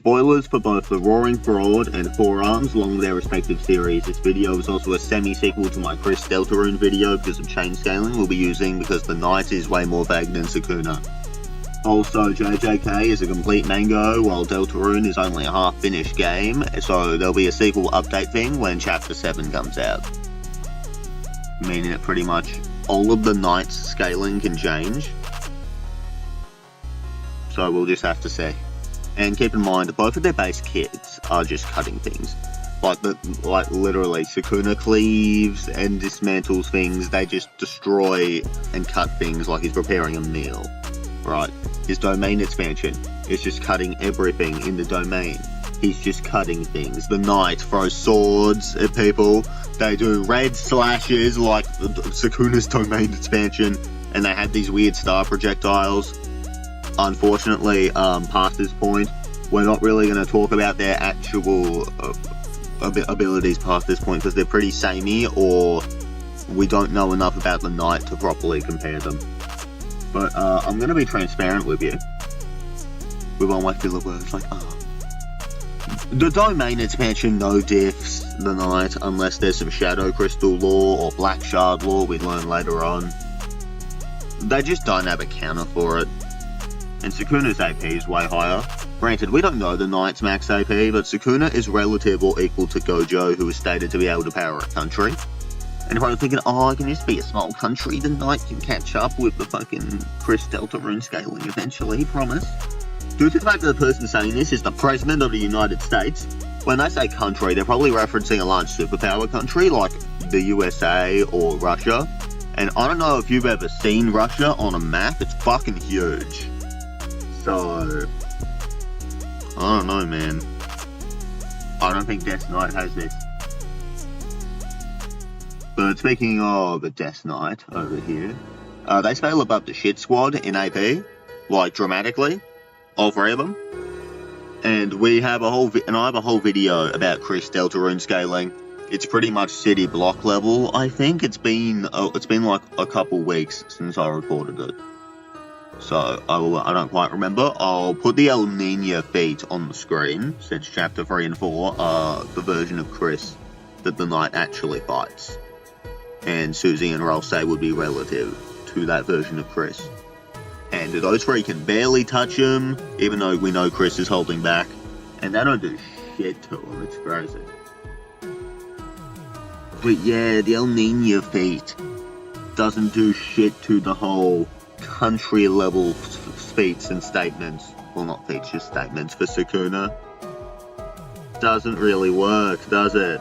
Spoilers for both the Roaring Fraud and Forearms along with their respective series. This video is also a semi-sequel to my Chris Deltarune video because of chain scaling we'll be using because the Knight is way more vague than Sukuna. Also, JJK is a complete mango while Deltarune is only a half-finished game, so there'll be a sequel update thing when Chapter 7 comes out. Meaning that pretty much all of the Knight's scaling can change. So we'll just have to see. And keep in mind, both of their base kits are just cutting things. Like literally, Sukuna cleaves and dismantles things. They just destroy and cut things like he's preparing a meal. Right? His domain expansion is just cutting everything in the domain. He's just cutting things. The Knight throws swords at people. They do red slashes like Sukuna's domain expansion. And they have these weird star projectiles. Unfortunately, past this point, we're not really going to talk about their actual abilities past this point because they're pretty samey, or we don't know enough about the Knight to properly compare them. But I'm going to be transparent with you with all my filler words like, the domain expansion no diffs the Knight unless there's some Shadow Crystal lore or Black Shard lore we learn later on. They just don't have a counter for it. And Sukuna's AP is way higher. Granted, we don't know the Knight's max AP, but Sukuna is relative or equal to Gojo, who is stated to be able to power a country. And if I'm thinking, it can just be a small country, the Knight can catch up with the fucking Chris Deltarune scaling eventually, promise. Due to the fact that the person saying this is the President of the United States, when they say country, they're probably referencing a large superpower country like the USA or Russia. And I don't know if you've ever seen Russia on a map, it's fucking huge. So, I don't know, man. I don't think Death Knight has this. But speaking of the Death Knight over here, they scale above the shit squad in AP, like dramatically, all three of them. And we have a whole I have a whole video about Chris Deltarune scaling. It's pretty much city block level, I think. It's been like a couple weeks since I recorded it. So, I don't quite remember. I'll put the El Nino feat on the screen, since Chapter 3 and 4 are the version of Chris that the Knight actually fights. And Susie and Rolse would be relative to that version of Chris. And those three can barely touch him, even though we know Chris is holding back. And they don't do shit to him, it's crazy. But yeah, the El Nino feat doesn't do shit to the whole country level feats and statements. Well, not feats, just statements for Sukuna. Doesn't really work, does it?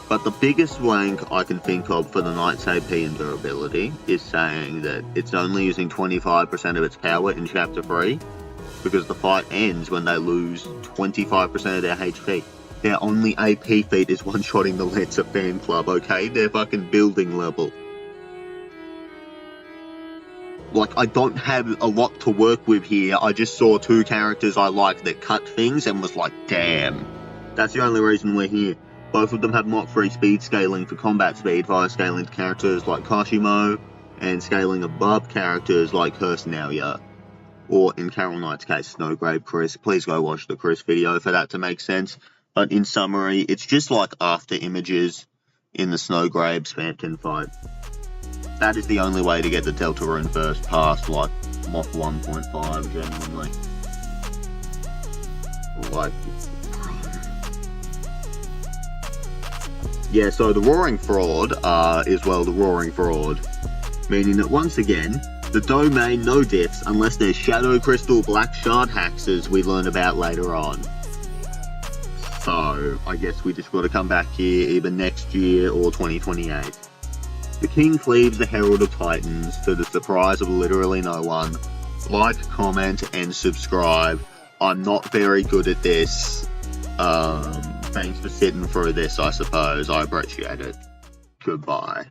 But the biggest wank I can think of for the Knight's AP and durability is saying that it's only using 25% of its power in Chapter 3 because the fight ends when they lose 25% of their HP. Their only AP feat is one-shotting the Lancer fan club, okay? They're fucking building level. Like, I don't have a lot to work with here. I just saw two characters I like that cut things and was like, damn. That's the only reason we're here. Both of them have Mach 3 speed scaling for combat speed via scaling to characters like Kashimo and scaling above characters like Naoya. Or in Carol Knight's case, Snowgrave Chris. Please go watch the Chris video for that to make sense. But in summary, it's just like after images in the Snowgrave Spamton fight. That is the only way to get the Deltarune first past, like, Mach 1.5, genuinely. Like, yeah, so the Roaring Fraud is, well, the Roaring Fraud. Meaning that, once again, the domain no diffs unless there's Shadow Crystal Black Shard Haxes we learn about later on. So, I guess we just gotta come back here either next year or 2028. The King cleaves the Herald of Titans to the surprise of literally no one. Like, comment, and subscribe. I'm not very good at this. Thanks for sitting through this, I suppose. I appreciate it. Goodbye.